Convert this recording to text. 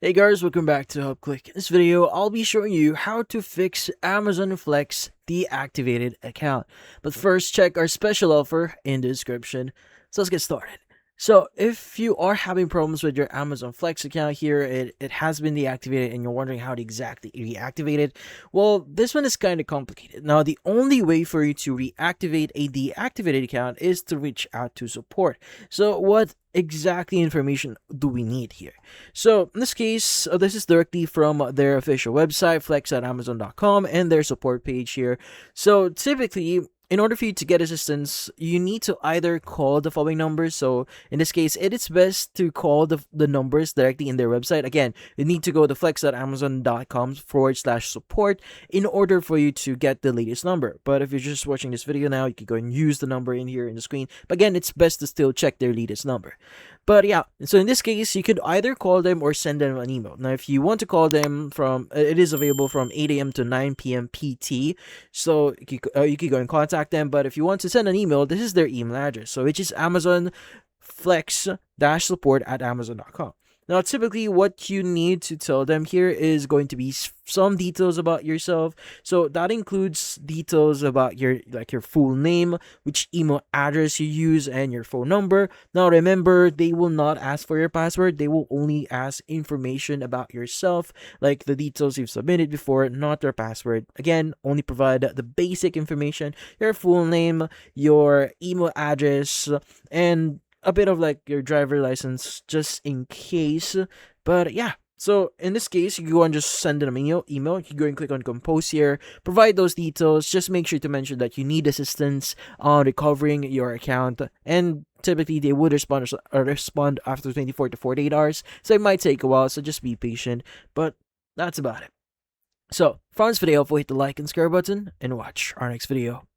Hey guys, welcome back to HelpClick. In this video, I'll be showing you how to fix Amazon Flex deactivated account. But first, check our special offer in the description. So let's get started. So if you are having problems with your Amazon Flex account here, it has been deactivated and you're wondering how to exactly reactivate it, well, this one is kind of complicated. Now, the only way for you to reactivate a deactivated account is to reach out to support. So what exactly information do we need here? So in this case, this is directly from their official website, flex.amazon.com, and their support page here. So typically, in order for you to get assistance, you need to either call the following numbers. So in this case, it is best to call the numbers directly in their website. Again, you need to go to flex.amazon.com/support in order for you to get the latest number. But if you're just watching this video now, you can go and use the number in here in the screen. But again, it's best to still check their latest number. But yeah, so in this case, you could either call them or send them an email. Now, if you want to call them it is available from 8 a.m. to 9 p.m. PT. So you could go and contact them. But if you want to send an email, this is their email address. So which is Amazon flex-support@amazon.com. Now, typically, what you need to tell them here is going to be some details about yourself. So that includes details about your full name, which email address you use, and your phone number. Now, remember, they will not ask for your password. They will only ask information about yourself, like the details you've submitted before, not your password. Again, only provide the basic information: your full name, your email address, and a bit of like your driver license just in case. But yeah, so in this case, you go and just send them an email. You go and click on compose here, provide those details. Just make sure to mention that you need assistance on recovering your account, and typically they would respond after 24 to 48 hours. So it might take a while, so just be patient. But that's about it. So, if you found this video helpful, hit the like and subscribe button and watch our next video.